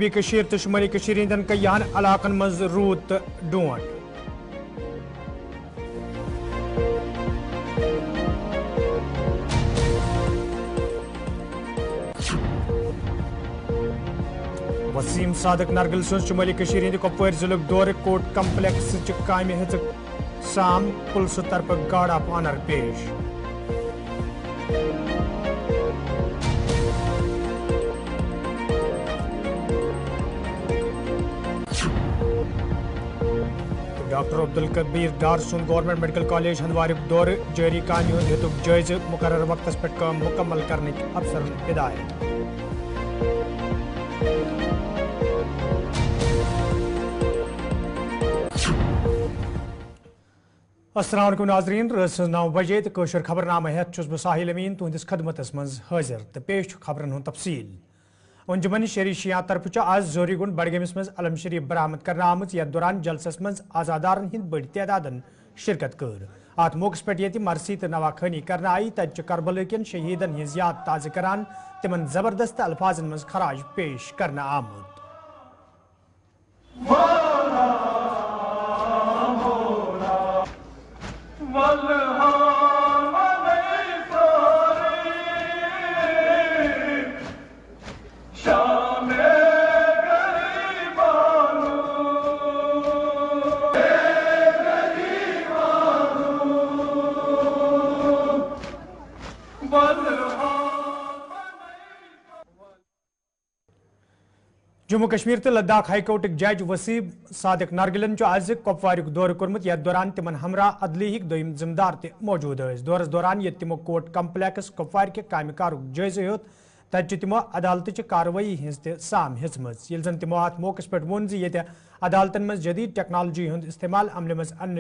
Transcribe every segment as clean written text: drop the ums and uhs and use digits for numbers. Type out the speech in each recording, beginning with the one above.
جنوبی کشیر تو شمالی کشیر ہندن کیان علاقن مز رود تو ڈونٹ وسیم صادق نرگل سن شمالی کشیر ہند کپوار ضلع دور کوٹ کمپلیکس کامہ ہز سام پلس طرف گارڈ آف آنر پیش ڈاکٹر عبدالکبیر ڈار سن گورنمنٹ میڈیکل کالج ہندوار دور جاری کامہ ہند ہتک جائزہ مقرر وقت پہ کام مکمل کرنے افسرن ہدایت السلام علیکم ناظرین رس 9 بجے تو قشر خبر نامہ ہیت چھس بہ ساحل امین تہندس خدمتس مز حاضر تو پیش خبرن ہند تفصیل انجمن شہری شیعہ طرف آز زوری گنڈ بڈگامس مز علم شریف برآمد کرنے آمت یتھ دوران جلسس مز آزادارن ہند بڑ تعداد شرکت کر ات موقع پہ یہ مرثی تو نواخانی کرنے آئی تت کربل کن شہیدن ہز یاد تازہ کران تمن زبردست الفاظن مز خراج پیش کرنے آمت جموں کشمیر تو لداخ ہائی کورٹک جج وسیم صادق نرگلن آز کپوار دور کورمت یتھ دوران تمن ہمراہ عدلی دویم ذمہ دار تہ موجود دورس دوران یہ تمو کورٹ کمپلیکس کپوار کے کامہ کارک جائزہ ہیوت تت تمو عدالت کاروٲیی ہز تہ سام ہیژم یل زن تمو ات موقع پہ وون زِ عدالتن مز جدید ٹیکنالوجی ہند استعمال عمل مز ان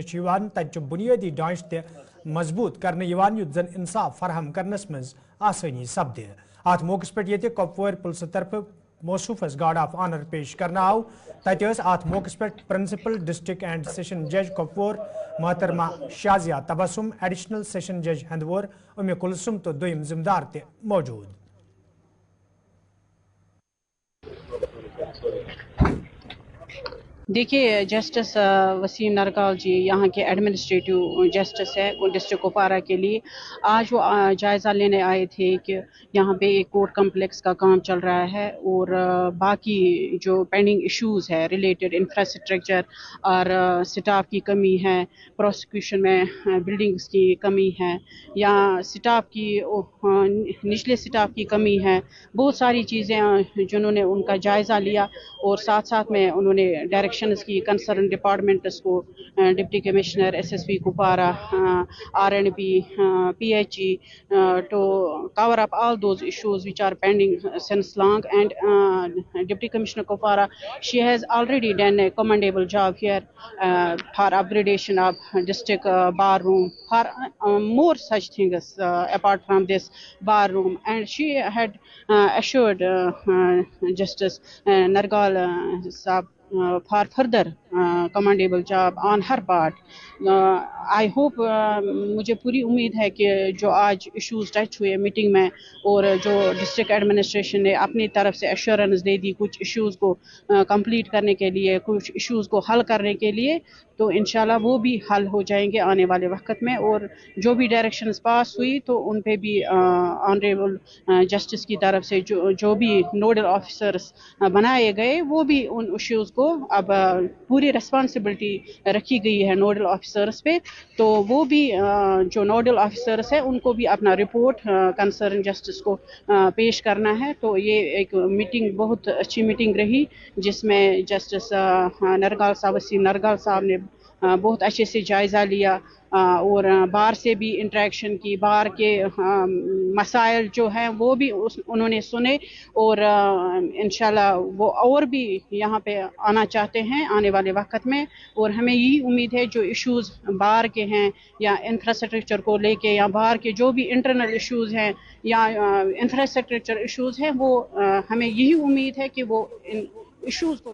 تت بنیادی ڈھانچہ تہ مضبوط کرنے یت زن انصاف فراہم کرنس مز آسانی سپد ات موقع پہ یہ کپوار پلس طرف موصوفس گارڈ آف آنر پیش کرنا آو تت ات موقع پہ پرنسپل ڈسٹرکٹ اینڈ سیشن جج کپوور محترمہ شازیہ تبسم ایڈیشنل سیشن جج ہندوور ام کلثم تو دویم ذمہ دار تہ موجود دیکھیے جسٹس وسیم نرگال جی یہاں کے ایڈمنسٹریٹو جسٹس ہے ڈسٹرکٹ کپوارہ کے لیے آج وہ جائزہ لینے آئے تھے کہ یہاں پہ ایک کورٹ کمپلیکس کا کام چل رہا ہے اور باقی جو پینڈنگ ایشوز ہے ریلیٹڈ انفراسٹرکچر اور سٹاف کی کمی ہے پروسیکیوشن میں بلڈنگس کی کمی ہے یا سٹاف کی نچلے سٹاف کی کمی ہے بہت ساری چیزیں جنہوں نے ان کا جائزہ لیا اور ساتھ ساتھ میں انہوں نے ڈائریکشنز کی کنسرن ڈپارٹمنٹس کو deputy commissioner S S P Kupwara R&B PHE to cover up all those issues which are pending since long and Deputy Commissioner Kupwara she has already done a commendable job here for upgradation of district bar room for more such things apart from this bar room and she had assured Justice Nargal Saab for further commendable job on her part. I hope مجھے پوری امید ہے کہ جو آج issues touch ہوئے meeting میں اور جو ڈسٹرکٹ ایڈمنسٹریشن نے اپنی طرف سے ایشورنس دے دی کچھ ایشوز کو کمپلیٹ کرنے کے لیے کچھ ایشوز کو حل کرنے کے لیے تو انشاءاللہ وہ بھی حل ہو جائیں گے آنے والے وقت میں اور جو بھی ڈائریکشنز پاس ہوئی تو ان پہ بھی آنریبل جسٹس کی طرف سے جو بھی نوڈل آفیسرس بنائے گئے وہ بھی ان ایشوز کو اب پوری ریسپانسبلٹی رکھی گئی ہے نوڈل آفیسرس پہ تو وہ بھی جو نوڈل آفیسرس ہے ان کو بھی اپنا رپورٹ کنسرن جسٹس کو پیش کرنا ہے تو یہ ایک میٹنگ بہت اچھی میٹنگ رہی جس میں جسٹس نرگال صاحب وسیم نرگال صاحب نے بہت اچھے سے جائزہ لیا اور بار سے بھی انٹریکشن کی بار کے مسائل جو ہیں وہ بھی انہوں نے سنے اور انشاءاللہ وہ اور بھی یہاں پہ آنا چاہتے ہیں آنے والے وقت میں اور ہمیں یہی امید ہے جو ایشوز بار کے ہیں یا انفراسٹرکچر کو لے کے یا بار کے جو بھی انٹرنل ایشوز ہیں یا انفراسٹرکچر ایشوز ہیں وہ ہمیں یہی امید ہے کہ وہ ان ایشوز کو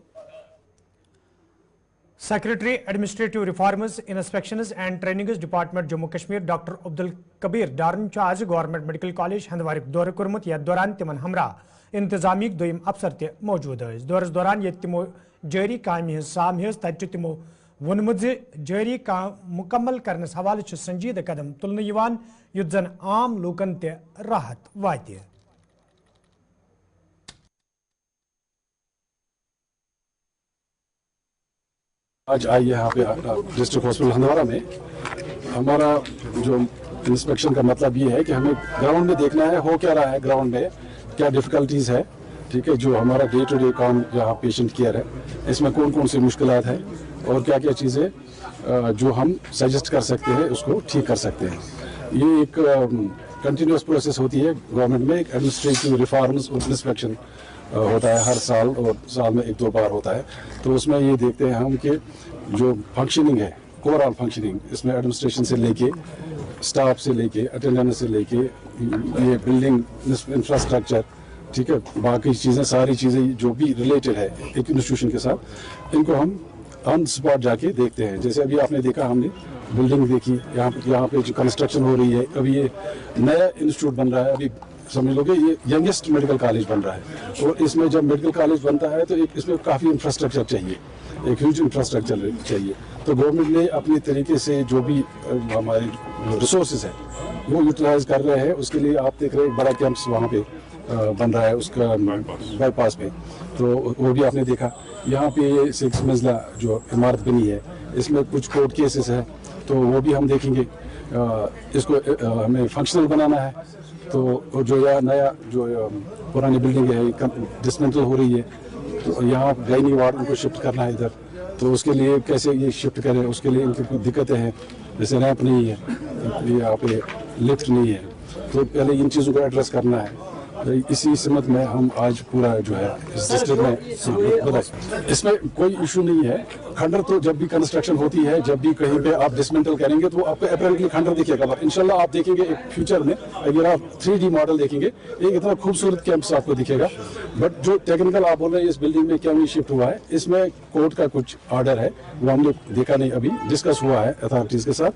secretary administrative reforms inspections and trainings department Jammu Kashmir doctor Abdul Kabir ڈارن آز گورنمنٹ میڈیکل کالج ہندوار دور کورمت یتھ دوران تمن ہمراہ इंतजामी दोयम अफसर ते मौजूद है। दौरस दौरान ये तिमो जारी कामि हज साम हज तत तिमो वोनमुत ज जारी काम मुकम्मल करनस हवाले संजीदा कदम तुलने यिवान युत जन आम लोकन ते राहत वाति। आज आई यहाँ पे डिस्ट्रिक्ट हॉस्पिटल हंदवाड़ा में हमारा जो इंस्पेक्शन का मतलब ये है कि हमें ग्राउंड में देखना है हो क्या रहा है, ग्राउंड में क्या डिफिकल्टीज है, ठीक है, जो हमारा डे टू डे काम यहाँ पेशेंट केयर है इसमें कौन कौन सी मुश्किलात है और क्या क्या चीज़ें जो हम सजेस्ट कर सकते हैं उसको ठीक कर सकते हैं। ये एक कंटिन्यूस प्रोसेस होती है गवर्नमेंट में, एक एडमिनिस्ट्रेटिव रिफॉर्म्स और इंस्पेक्शन होता है हर साल और साल में 1-2 बार होता है। तो उसमें ये देखते हैं हम कि जो फंक्शनिंग है, ओवरऑल फंक्शनिंग, इसमें एडमिनिस्ट्रेशन से लेके स्टाफ से लेके अटेंडेंस से लेके ये बिल्डिंग इंफ्रास्ट्रक्चर, ठीक है, बाकी चीज़ें सारी चीज़ें जो भी रिलेटेड है एक इंस्टीट्यूशन के साथ, इनको हम ऑन स्पॉट जाके देखते हैं। जैसे अभी आपने देखा, हमने बिल्डिंग देखी, यहाँ पे जो कंस्ट्रक्शन हो रही है, अभी ये नया इंस्टीट्यूट बन रहा है, अभी समझ लो कि ये यंगेस्ट मेडिकल कॉलेज बन रहा है और इसमें जब मेडिकल कॉलेज बनता है तो एक इसमें काफ़ी इंफ्रास्ट्रक्चर चाहिए, एक ह्यूज इंफ्रास्ट्रक्चर चाहिए। तो गवर्नमेंट ने अपनी तरीके से जो भी हमारी रिसोर्सेज है वो यूटिलाइज कर रहे हैं। उसके लिए आप देख रहे हैं बड़ा कैंप्स वहाँ पे बन रहा है उसका बाईपास पे, तो वो भी आपने देखा। यहाँ पे ये 6 मंजिला जो इमारत बनी है इसमें कुछ कोर्ट केसेस है तो वो भी हम देखेंगे। इसको हमें फंक्शनल बनाना है, तो जो यह नया जो पुरानी बिल्डिंग है डिसमेंटल हो रही है, तो यहाँ गायनी वार्ड उनको शिफ्ट करना है इधर, तो उसके लिए कैसे ये शिफ्ट करें, उसके लिए इनकी कुछ दिक्कतें हैं, जैसे रैंप नहीं है, यहाँ पे लिफ्ट नहीं है, तो पहले इन चीज़ों को एड्रेस करना है। इसी सिमत में हम आज पूरा जो है इस डिस्ट्रिक्ट में, इसमें कोई इशू नहीं है। खंडर तो जब भी कंस्ट्रक्शन होती है, जब भी कहीं पे आप डिसमेंटल करेंगे तो आपको अपेरेंटली खंडर दिखेगा, पर इंशाल्लाह आप देखेंगे एक फ्यूचर में अगर आप 3D मॉडल देखेंगे एक इतना खूबसूरत कैंपस आपको दिखेगा। बट जो टेक्निकल आप बोल रहे हैं इस बिल्डिंग में क्या शिफ्ट हुआ है, इसमें कोर्ट का कुछ ऑर्डर है, वो हमने देखा नहीं, अभी डिस्कस हुआ है अथॉरिटीज के साथ,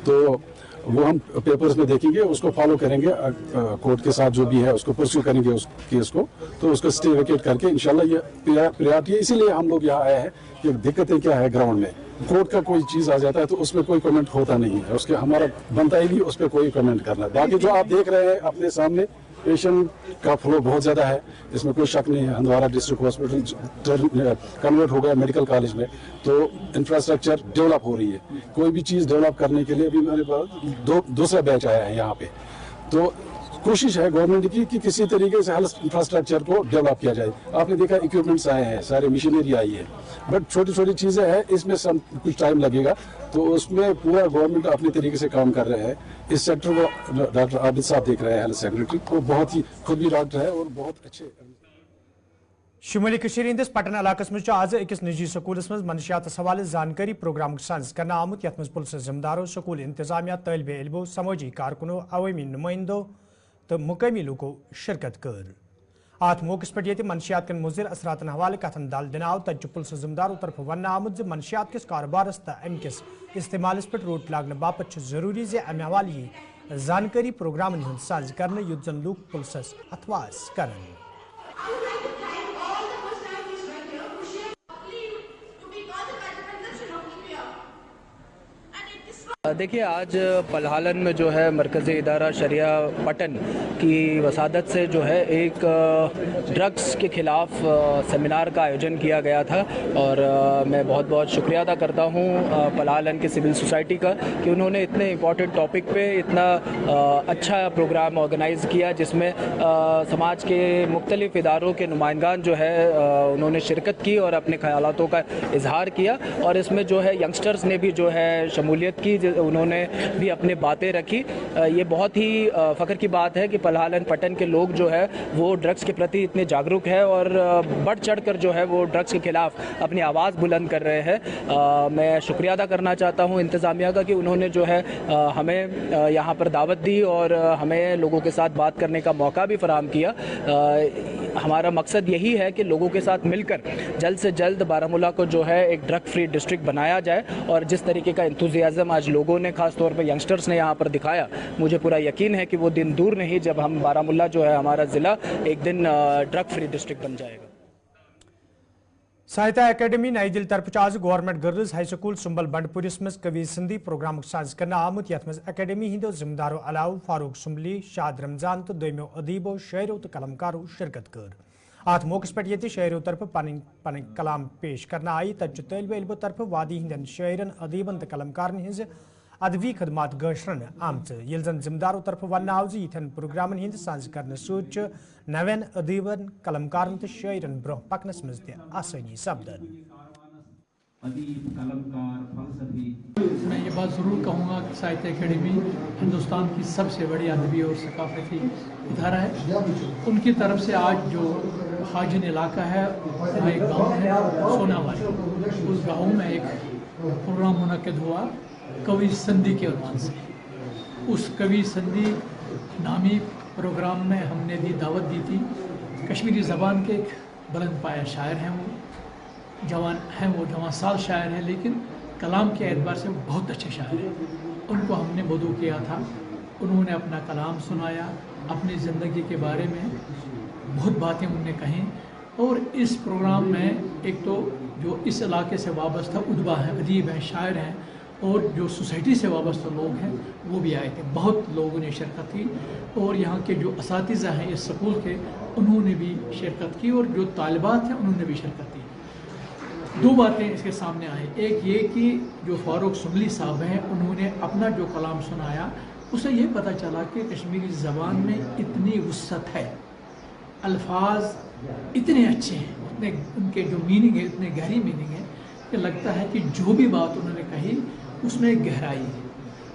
तो वो हम पेपर्स में देखेंगे, उसको फॉलो करेंगे, कोर्ट के साथ जो भी है उसको परस्यू करेंगे उस केस को, तो उसको स्टे वेकेट करके इंशाल्लाह ये प्रायोरिटी है। इसीलिए हम लोग यहाँ आए हैं कि दिक्कतें क्या है ग्राउंड में। कोर्ट का कोई चीज़ आ जाता है तो उसमें कोई कमेंट होता नहीं है, उसके हमारा बनता ही नहीं उस पर कोई कमेंट करना। बाकी जो आप देख रहे हैं अपने सामने, पेशेंट का फ्लो बहुत ज़्यादा है, इसमें कोई शक नहीं है। हंदवाड़ा डिस्ट्रिक्ट हॉस्पिटल कन्वर्ट हो गया मेडिकल कॉलेज में, तो इंफ्रास्ट्रक्चर डेवलप हो रही है। कोई भी चीज़ डेवलप करने के लिए अभी मेरे पास दूसरा बैच आया है यहाँ पे, तो कोशिश है गवर्नमेंट की कि किसी तरीके से हेल्थ इंफ्रास्ट्रक्चर को डेवलप किया जाए। आपने देखा इक्विपमेंट्स आए हैं, सारे मशीनरी आई है, बट छोटी छोटी चीज़ें हैं, इसमें सब कुछ टाइम लगेगा, तो उसमें पूरा गवर्नमेंट अपने तरीके से काम कर रहे हैं। इस सेक्टर को डॉक्टर आबिद साहब देख रहे हैं, हेल्थ सेक्रेटरी, वो बहुत ही खुद भी डॉक्टर है और बहुत अच्छे। शुमाली हंदिस पटन इलाकस मज आज अकिस निजी स्कूलस मज मनशियात हवाले जानकारी प्रोग्राम साज करना आमुत, यथ मज पुलिस जिम्मेदारों, स्कूल इंतजामिया, तालिब इल्मों, समाजी कारकुनों, अवामी नुमाइंदों तो मुकामी लोगों शिरकत कर। आत मौके पे ये मनशियात कन मुजिर असरातन हवाले कथन दाल दिन आव, तक पुलिस जिम्मेदारों तरफ वन आमुत मनशियात किस कारोबारस तो अम किस इस्तेमाल पे रोट लागन बापत जरूरी जे अमे हवाले जानकारी प्रोग्राम साज कर युद्ध जन लूक पुलिस अथवास कर। देखिए, आज पलहालन में जो है मरकज़ी इदारा शरिया पटन की वसादत से जो है एक ड्रग्स के ख़िलाफ़ सेमिनार का आयोजन किया गया था, और मैं बहुत बहुत शुक्रिया अदा करता हूँ पलहालन के सिविल सोसाइटी का कि उन्होंने इतने इम्पॉर्टेंट टॉपिक पे इतना अच्छा प्रोग्राम ऑर्गेनाइज़ किया, जिसमें समाज के मुख्तलिफ़ इदारों के नुमाइंदान जो है उन्होंने शिरकत की और अपने ख़यालातों का इजहार किया, और इसमें जो है यंगस्टर्स ने भी जो है शमूलियत की, उन्होंने भी अपनी बातें रखी। ये बहुत ही फ़ख्र की बात है कि पलहालन पटन के लोग जो है वो ड्रग्स के प्रति इतने जागरूक है और बढ़ चढ़ कर जो है वो ड्रग्स के खिलाफ अपनी आवाज़ बुलंद कर रहे हैं। मैं शुक्रिया अदा करना चाहता हूँ इंतज़ामिया का कि उन्होंने जो है हमें यहाँ पर दावत दी और हमें लोगों के साथ बात करने का मौका भी फराहम किया। हमारा मकसद यही है कि लोगों के साथ मिलकर जल्द से जल्द बारामूला को जो है एक ड्रग फ्री डिस्ट्रिक्ट बनाया जाए। और जिस तरीके का इंतुजियाज़म आज लोगों ने, खास तौर पर यंगस्टर्स ने यहाँ पर दिखाया, मुझे पूरा यकीन है कि वो दिन दूर नहीं जब हम बारामूला जो है हमारा ज़िला एक दिन ड्रग फ्री डिस्ट्रिक्ट बन जाएगा। साहित्य अकेडमी नई दिल्ली तरफ आज government girls high school Sumbal बंडपुरिस मज कवि सिंधी प्रोग्राम साज कर आमुत यथ मज अकेडमी हिंदो जिम्मेदारों अलाव फारूक सुंबली, शाद रमजान तो दोमो अदीबो, शायरों तो कलमकारों शिरकत कर। अत मौके पे ये शायरों तरफ पन कलाम पेश करना आई। तब तलब इल्मों तरफ वादी हिंदन शायरन, अदीबन तो कलमकारन हिंज अदबी खदमात गशरन आमच। यिल जन जिम्मेदारों तरफ वन आव यथन प्रोग्रामन हिंद साज कर सूच नवेन अदीबन, कलमकारन तो शायरन ब्रोह पकनस मज आसानी सपदन। मैं ये बात ज़रूर कहूँगा कि साहित्य अकेडमी हिंदुस्तान की सबसे बड़ी अदबी और सकाफती इदारा है। उनकी तरफ से आज जो हाजिन इलाका है, वहाँ एक गाँव है सोनावाली, उस गाँव में एक प्रोग्राम मुनक्किद हुआ कवि संधि के उन्वान से। उस कवि संधि नामी प्रोग्राम में हमने भी दावत दी थी। कश्मीरी ज़बान के एक बुलंद पाया शायर हैं, वो जवान साल शायर हैं, लेकिन कलाम के एतबार से बहुत अच्छे शायर हैं। उनको हमने मदऊ किया था, उन्होंने अपना कलाम सुनाया, अपनी ज़िंदगी के बारे में बहुत बातें उन्होंने कहीं। और इस प्रोग्राम में एक तो जो इस इलाके से वाबस्ता उदबा हैं, अदीब हैं, शायर हैं, और जो सोसाइटी से वाबस्ता लोग हैं वो भी आए थे। बहुत लोगों ने शिरकत की और यहाँ के जो असातिज़ा हैं इस स्कूल के, उन्होंने भी शिरकत की, और जो तालिबात हैं उन्होंने भी शिरकत की। दो बातें इसके सामने आई। एक ये कि जो फारूक सुंबली साहब हैं, उन्होंने अपना जो कलाम सुनाया, उससे ये पता चला कि कश्मीरी ज़बान में इतनी वुसअत है, अल्फाज इतने अच्छे हैं, उतने उनके जो मीनिंग है इतने गहरी मीनिंग है कि लगता है कि जो भी बात उन्होंने कही उसमें एक गहराई है।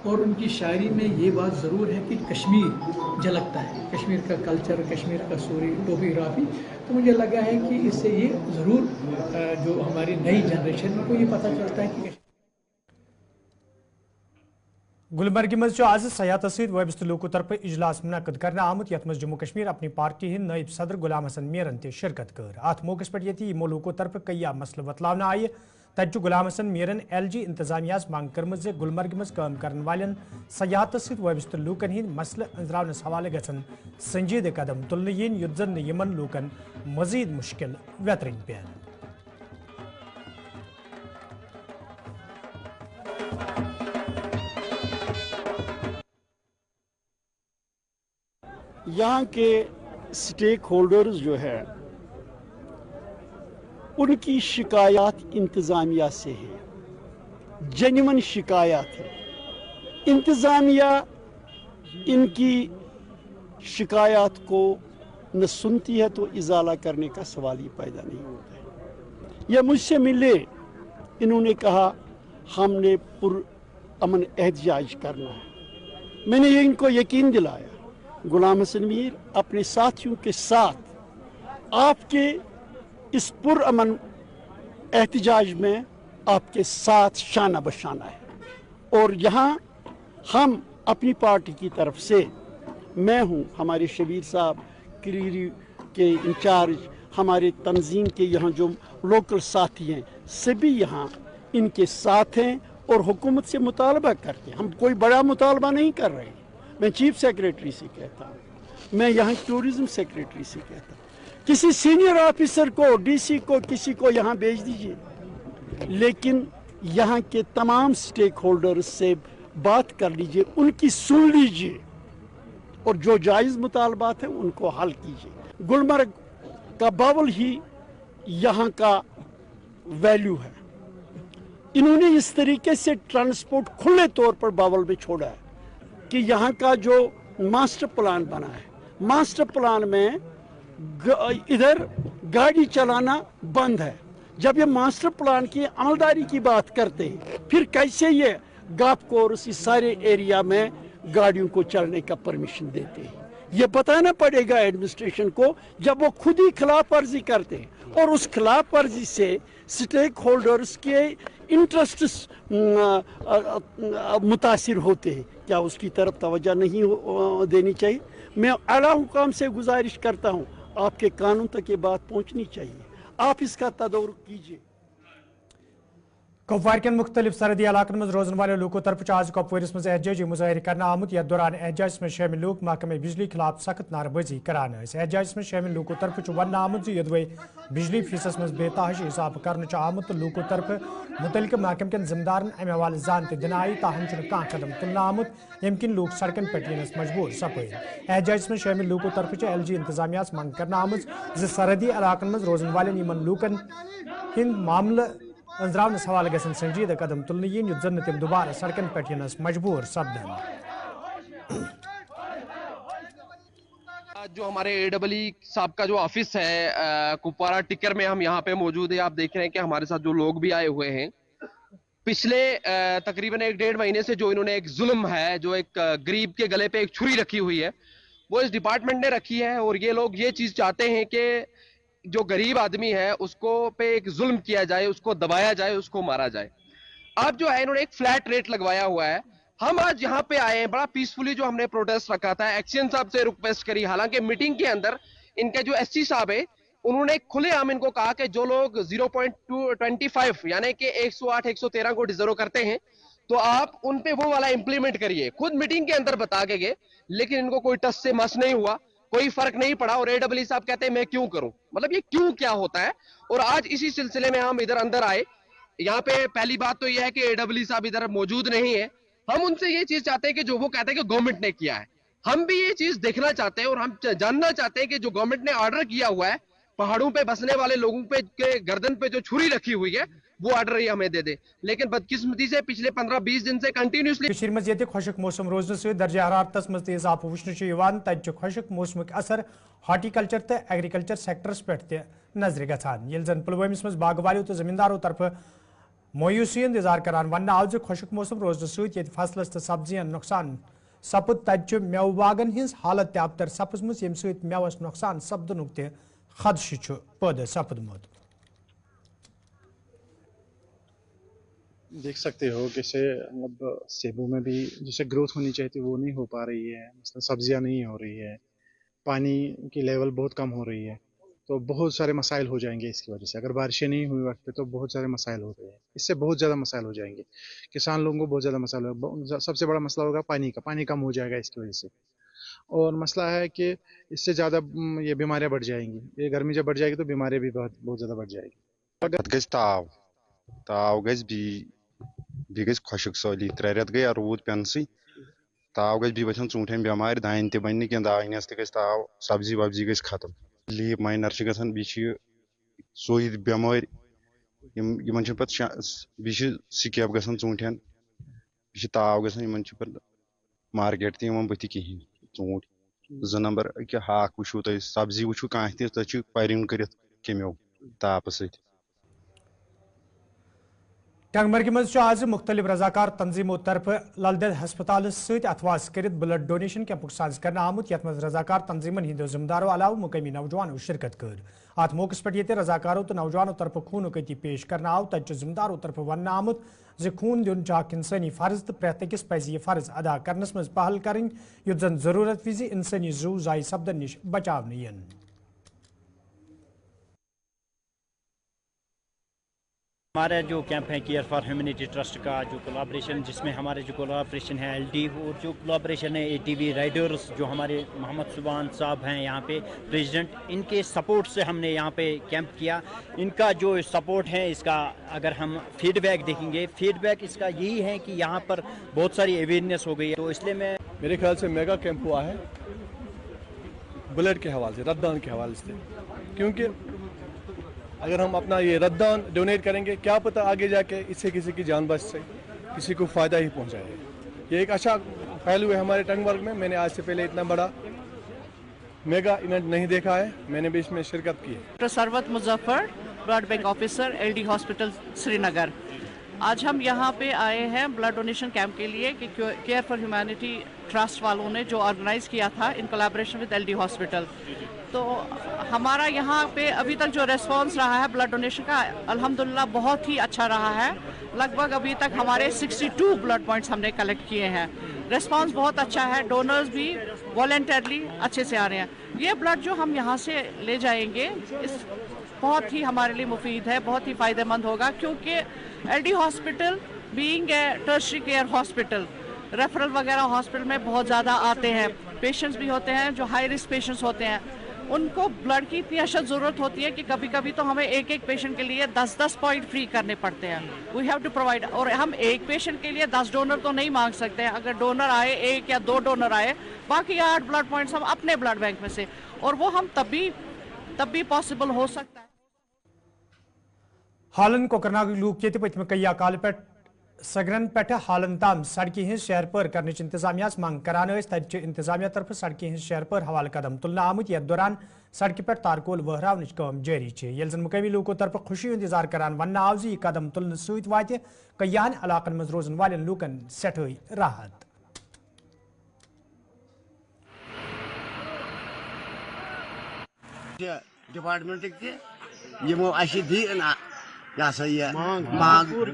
और उनकी शायरी में ये बात ज़रूर है कि कश्मीर झलकता है, कश्मीर का कल्चर, कश्मीर का सूरी टोपोग्राफी। तो मुझे लगा है कि इससे ये ज़रूर जो हमारी नई जनरेशन को ये पता चलता है कि गुलमर्ग मज आज सयाहत सहित वबस्त लोगों तरफ इजलास मुनक़द करना आमुत यथ मज जम्मू कश्मीर अपनी पार्टी हिंद नायब सदर गुलाम हसन मीरन ते शिरकत कर। अत मौके पर ये यमो लोगों तरफ कई मसल बतलावन आय। तब गुलाम हसन मीरन LG इंतजामिया मांग कर्म गुलमर्ग मज काम करने वाले सयाहत सहित वबस्त लूकन हिंद मसल अंजरावनस हवाले गसन संजीद कदम तुलन यीन युद्ध जन यमन लूकन मजीद मुश्किल वेतरन पेन। यहाँ के स्टेक होल्डर्स जो है उनकी शिकायत इंतज़ामिया से है, जेन्युइन शिकायत है। इंतज़ामिया इनकी शिकायत को न सुनती है तो इजाला करने का सवाल ही पैदा नहीं होता है। यह मुझसे मिले, इन्होंने कहा हमने पुरअमन एहतजाज करना है। मैंने ये इनको यकीन दिलाया, गुलाम हसन मीर अपने साथियों के साथ आपके इस पुरअमन एहतजाज में आपके साथ शाना बशाना है। और यहाँ हम अपनी पार्टी की तरफ से, मैं हूँ, हमारे शबीर साहब क्रीरी के इंचार्ज, हमारे तंजीम के यहाँ जो लोकल साथी हैं, सभी यहाँ इनके साथ हैं और हुकूमत से मुतालबा करते हैं। हम कोई बड़ा मुतालबा नहीं कर रहे हैं। मैं चीफ सेक्रेटरी से कहता हूँ, मैं यहाँ टूरिज्म सेक्रेटरी से कहता हूँ, किसी सीनियर ऑफिसर को, DC को, किसी को यहाँ भेज दीजिए, लेकिन यहाँ के तमाम स्टेक होल्डर्स से बात कर लीजिए, उनकी सुन लीजिए और जो जायज़ मुतालबात हैं उनको हल कीजिए। गुलमर्ग का बावल ही यहाँ का वैल्यू है। इन्होंने इस तरीके से ट्रांसपोर्ट खुले तौर पर बावल में छोड़ा है कि यहाँ का जो मास्टर प्लान बना है, मास्टर प्लान में इधर गाड़ी चलाना बंद है। जब ये मास्टर प्लान की अमलदारी की बात करते हैं, फिर कैसे ये गाफ कोर्स इस सारे एरिया में गाड़ियों को चलने का परमिशन देते हैं? ये बताना पड़ेगा एडमिनिस्ट्रेशन को, जब वो खुद ही खिलाफ वर्जी करते हैं और उस खिलाफ वर्जी से स्टेक होल्डर्स के इंटरेस्ट मुतासिर होते हैं, क्या उसकी तरफ तवज्जो नहीं देनी चाहिए? मैं आला हुकाम से गुजारिश करता हूँ, आपके कानून तक ये बात पहुंचनी चाहिए, आप इसका तदव्वुर कीजिए। कुपवार के मुख्तलिफ सरहदी इलाकों में रोजन वाले लोगों तरफ आज कुपवारिस में एहतजाजी मुजाहिरे करना आमुत। यथ दौरान एहतजाज में शामिल लोग महकमे बिजली खिलाफ सख्त नारेबाजी करान। एहतजाज में शामिल लोगों तरफ वन आमुत यदवे बिजली फीसस में बेतहाश हिसाब कर आमुत। लोगों तरफ मुतलक महकम के जिम्मेदारन अमे हवाले जानते दिन आई, ताहम कह कदम तुलना आमुत यम किन लोग सड़कन पे यनस मजबूर सपद। एहतजाज में शामिल लोगों तरफ LG इंतजामिया मंग कर आम सरहदी इलाकों में रोजन वाले इन लूकन हिंद मामले अंजरावनस हवाले गसन संजीदा कदम तुलने युत जन तम दोबारा सड़कन पे यनस मजबूर सपदन। जो हमारे AEE साहब का जो ऑफिस है कुपवारा टिक्कर में हम यहाँ पे मौजूद है। आप देख रहे हैं कि हमारे साथ जो लोग भी आए हुए हैं, पिछले तकरीबन 1-1.5 महीने से जो इन्होंने एक जुल्म है, जो एक गरीब के गले पे एक छुरी रखी हुई है, वो इस डिपार्टमेंट ने रखी है। और ये लोग ये चीज चाहते हैं कि जो गरीब आदमी है उसको पे एक जुल्म किया जाए, उसको दबाया जाए, उसको मारा जाए। अब जो है इन्होंने एक फ्लैट रेट लगवाया हुआ है। हम आज यहाँ पे आए हैं बड़ा पीसफुली, जो हमने प्रोटेस्ट रखा था, एक्शन साहब से रिक्वेस्ट करी। हालांकि मीटिंग के अंदर इनके जो SC साहब है उन्होंने खुलेआम इनको कहा कि जो लोग 0.25 यानी कि 108 113 को डिजर्व करते हैं तो आप उन पे वो वाला इंप्लीमेंट करिए। खुद मीटिंग के अंदर बता के गए, लेकिन इनको कोई टस से मस नहीं हुआ, कोई फर्क नहीं पड़ा। और AEE साहब कहते हैं मैं क्यों करूं, मतलब ये क्यों क्या होता है। और आज इसी सिलसिले में हम इधर अंदर आए। यहाँ पे पहली बात तो यह है कि AEE साहब इधर मौजूद नहीं है। हम उनसे ये चीज चाहते हैं कि जो वो कहते हैं कि गवर्नमेंट ने किया है, हम भी ये चीज देखना चाहते हैं और हम जानना चाहते हैं कि जो गवर्नमेंट ने ऑर्डर किया हुआ है पहाड़ों पे बसने वाले लोगों पे के गर्दन पे जो छुरी रखी हुई है वो ऑर्डर ही हमें दे दे। लेकिन बदकिस्मती से पिछले 15-20 दिन से कंटिन्यूसली मज खुशक मौसम रोजन से दर्जा हरारतस मज इजाफ वुचन तक खुशक मौसम असर हॉर्टिकल्चर तो एग्रीकल्चर सेक्टरस पे नजर गसान। ये जन पुलवामिस मज बागवालियों तो जमींदारों तरफ मायूसी इजहार करान वन आव खुशक मौसम रोजन सत फसलस तो सब्जियां नुकसान सपद तक मेव बागन हज हालत तबतर सपजम यम सत मेवस नुकसान सपदनुक त खदशे पैदा सपदमुत। देख सकते हो कैसे मतलब सेबों में भी जैसे ग्रोथ होनी चाहिए थी वो नहीं हो पा रही है, मतलब सब्जियां नहीं हो रही है, पानी की लेवल बहुत कम हो रही है, तो बहुत सारे मसाइल हो जाएंगे इसकी वजह से। अगर बारिशें नहीं हुई वक्त पे तो बहुत सारे मसाइल हो रहे हैं, इससे बहुत ज़्यादा मसाइल हो जाएंगे, किसान लोगों को बहुत ज़्यादा मसाइल होगा। सबसे बड़ा मसला होगा पानी कम हो जाएगा इसकी वजह से। और मसला है कि इससे ज़्यादा ये बीमारियाँ बढ़ जाएंगी, ये गर्मी जब बढ़ जाएगी तो बीमारियाँ भी बहुत ज़्यादा बढ़ जाएगी। ताव गई खुशक सली 3 रेत गई रूद पेनसी ताव गई बचन चूंठन बेमार दान तन कह दानस ताव सब्जी वब्जी गई खत्म लीप माइनर गई सोई बेमार पे सिकेप ग चूंठन ताव ग मार्केट तक बत कहें चूंट 2 नंबर हाक वो तुम सब्जी वो कह तुम परिंग कर कमो ताप सत। टंगमर्ग मज आज मुख्तलिफ रजाकार तंजीमों तरफ ललदद हस्पताल सत अथवास कर ब्लड डोनेशन कैंपुक साज कर आमुत। यथ मज रजाकार तंजीमन हिंदो जिम्मेदारों अलाव मुकामी नौजवानों शिरकत कर। अत मौके पे रजाकारों तो नौजवानों तरफ खून कती पेश करना आव। तत जिम्मेदारों तरफ वन आमुत ज खून दिन इंसानी फर्ज तो प्रत अकिस पज यह फर्ज अदा करनस मज पहल करें युत जन जरूरत विज इंसानी जू जाय सपदन निश बचाव यन। हमारा जो कैंप है केयर फॉर ह्यूमैनिटी ट्रस्ट का जो कोलाब्रेशन, जिसमें हमारे जो कोलाब्रेशन है LD और जो कोलाब्रेशन है ATV राइडर्स, जो हमारे मोहम्मद सुबान साहब हैं यहाँ पे प्रेसिडेंट, इनके सपोर्ट से हमने यहाँ पे कैंप किया। इनका जो सपोर्ट है, इसका अगर हम फीडबैक देखेंगे, फीडबैक इसका यही है कि यहाँ पर बहुत सारी अवेयरनेस हो गई है। तो इसलिए मैं मेरे ख्याल से मेगा कैंप हुआ है ब्लड के हवाले से, रक्तदान के हवाले से, क्योंकि अगर हम अपना ये रक्तदान डोनेट करेंगे क्या पता आगे जाके इससे किसी की जान बच से किसी को फ़ायदा ही पहुंचाए। ये एक अच्छा पहलू है हमारे टंगमर्ग में। मैंने आज से पहले इतना बड़ा मेगा इवेंट नहीं देखा है, मैंने भी इसमें शिरकत की है। Sarwat Muzaffar, blood bank officer, LD hospital Srinagar. आज हम यहाँ पे आए हैं ब्लड डोनेशन कैंप के लिए कि केयर फॉर ह्यूमैनिटी ट्रस्ट वालों ने जो ऑर्गेनाइज किया था in collaboration with LD hospital. तो हमारा यहाँ पे अभी तक जो रेस्पॉन्स रहा है ब्लड डोनेशन का, अल्हम्दुलिल्लाह बहुत ही अच्छा रहा है। लगभग अभी तक हमारे 62 ब्लड पॉइंट्स हमने कलेक्ट किए हैं। रेस्पॉन्स बहुत अच्छा है, डोनर्स भी वॉलंटरली अच्छे से आ रहे हैं। ये ब्लड जो हम यहाँ से ले जाएंगे इस बहुत ही हमारे लिए मुफीद है, बहुत ही फ़ायदेमंद होगा, क्योंकि LD hospital being a tertiary care hospital, referral वगैरह हॉस्पिटल में बहुत ज़्यादा आते हैं, पेशेंट्स भी होते हैं जो हाई रिस्क पेशेंट्स होते हैं, उनको ब्लड की इतनी अशद ज़रूरत होती है कि कभी कभी तो हमें एक एक पेशेंट के लिए 10-10 पॉइंट फ्री करने पड़ते हैं। वी हैव टू प्रोवाइड, और हम एक पेशेंट के लिए 10 डोनर तो नहीं मांग सकते हैं। अगर डोनर आए, 1 या 2 डोनर आए, बाकी 8 ब्लड पॉइंट्स हम अपने ब्लड बैंक में से, और वो हम तब भी पॉसिबल हो सकता है। हालन कोकरनाग लूक ये पत्म कई काल पे सगरन पे हालन ताम सड़कें हज शहर पर करने इंतजामिया मंग करान तत इंतजामिया तरफ सड़कें हज शहर पर हवाल कदम तुलना आमुत यथ दौरान सड़क पे तारकोल वहरावनच काम जारी है। जन मुकामी लोगों तरफ खुशी हूं इजहार करान वन आव यह कदम तुलने सत वात कईयान इलाकन मज रोजन वालें लूकन सठई राहत। डिपार्टमेंट यमो दी यह सा यह मांग दूर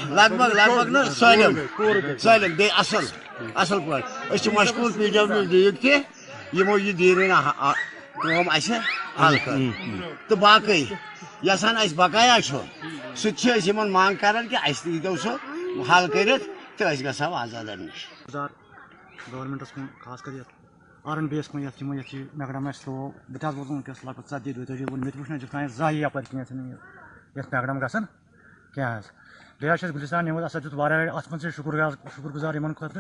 लगभग न सैलम बे असल पे मशगूल PWD तमो यह दीन कम हल कर तो बाकी यसान बकाया सह मांग कर कि दो सो हल कर गो आजाद नश गवर्नमेंटस खास कर R&B मैगडम थ्रो बह वो वनकस लग 40-42 वो मे वो जाही यप मैगडम ग क्या बे गुलिस्तान नमत अस दित अत मन शुक्र गुजार इन खुद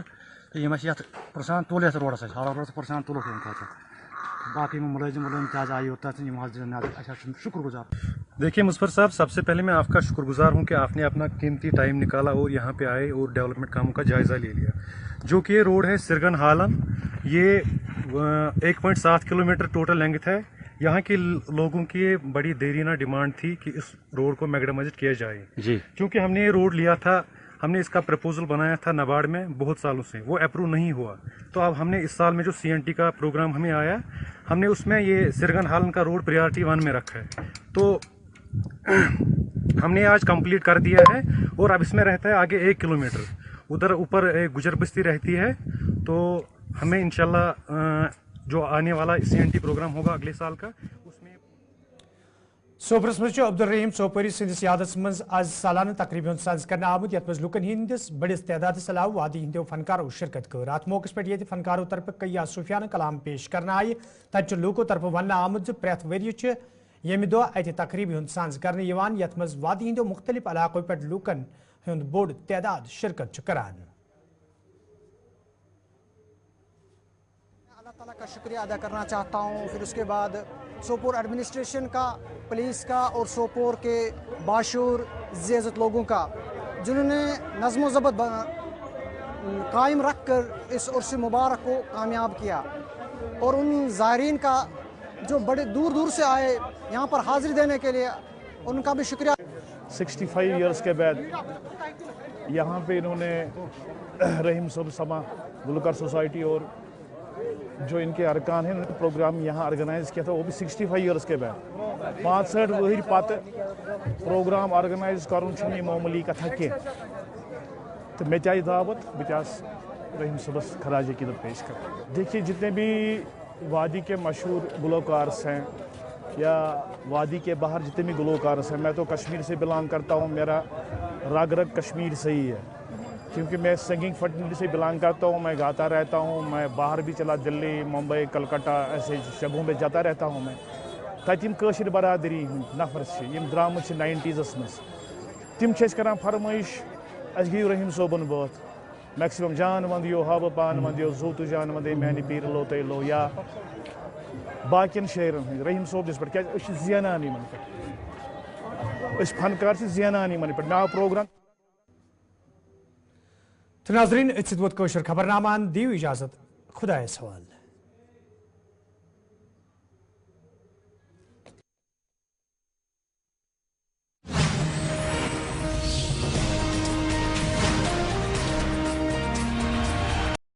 तो पुरसान तुल ये रोडस हाल पुरसान तुल खुद बाकी मुलाजिम ताज आए योत शुक्र गुजार। देखिए मुज़फ़्फ़र साहब, सबसे पहले मैं आपका शुक्रगुजार हूं कि आपने अपना कीमती टाइम निकाला और यहाँ पे आए और डेवलपमेंट कामों का जायज़ा ले लिया। जो कि ये रोड है सिरगन हालन, ये 1.7 किलोमीटर टोटल लेंथ है। यहाँ के लोगों की बड़ी देरीना डिमांड थी कि इस रोड को मैगडमाइज किया जाए जी, क्योंकि हमने ये रोड लिया था, हमने इसका प्रपोजल बनाया था नाबार्ड में बहुत सालों से, वो अप्रूव नहीं हुआ। तो अब हमने इस साल में जो CNT का प्रोग्राम हमें आया, हमने उसमें ये सिरगन हालन का रोड प्रायोरिटी 1 में रखा है। तो हमने आज कंप्लीट कर दिया है और अब इसमें रहता है आगे 1 किलोमीटर, उधर ऊपर एक गुजर बस्ती रहती है। तो हमें इंशाल्लाह जो आने वाला CNT प्रोग्राम होगा अगले साल का, उसमें सोपरस मज अब्दुल रहीम सोपरी सिंदिस यादस मज आज सालाना तकरीब सज कर आमुत यथ मज लुकन हंदिस बड़िस तादाद अलावा वादी हंदो फनकारों शिरकत कर। अत मौके पे ये फनकारों तरफ कई सूफियाना कलाम पेश करना आये। तत लूकों तरफ वन आमुत प्रथ वरिय यमि दो अत तकरीब सज कर यथ मज वादी हंदो मुख्तलिफ इलाकों पे लूकन हंद बोड़ तादाद शिरकत करान। अल्लाह ताला का शुक्रिया अदा करना चाहता हूँ। फिर उसके बाद सोपोर एडमिनिस्ट्रेशन का, पुलिस का और सोपोर के बाशूर ज़ियाज़त लोगों का, जिन्होंने नज़्म ज़ब्त कायम रख कर इस उर्स मुबारक को कामयाब किया, और उन ज़ायरीन का जो बड़े दूर दूर से आए यहाँ पर हाज़िरी देने के लिए, उनका भी शुक्रिया। 65 ईयर्स के बाद यहाँ पे इन्होंने रहीम सब समा गुलकर सोसाइटी और जो इनके अरकान हैं उन्होंने प्रोग्राम यहाँ ऑर्गेनाइज किया था, वो भी 65 ईयर्स के बाद। 65 वहर पत प्रोग्राम ऑर्गेनाइज कर मामूली कथा कह, तो मे आई दावत बस रहीम सबस खराज अकीदत पेश कर। देखिए जितने भी वादी के मशहूर गुलकार हैं या वादी के बाहर जितने भी गुलकार हैं, मैं तो कश्मीर से बिलोंग करता हूँ, मेरा रग कश्मीर से ही है, क्योंकि मैं सिंगिंग फैटर्निटी से बिलोंग करता हूँ, मैं गाता रहता हूँ, मैं बाहर भी चला, दिल्ली, मुंबई, कलकत्ता ऐसे जगहों में जाता रहता हूँ मैं। तम कशिर बरादरी नफर द्राम 90s मज तम कर फरमाइश अस गई रहीम सोबन बात मैक्सिमम जान वंदियो हब पान वंदियो जो तो जान वंदे मैंने पीर लो ते लो, या बाकिन शेरन हंद रहीम सोब जिस पे क्या ज़ानान इन पे फनकार ज़ानान इन पे ना प्रोग्राम। तो नाज़रीन, खबरनामान दी इजाज़त, खुदा सवाल।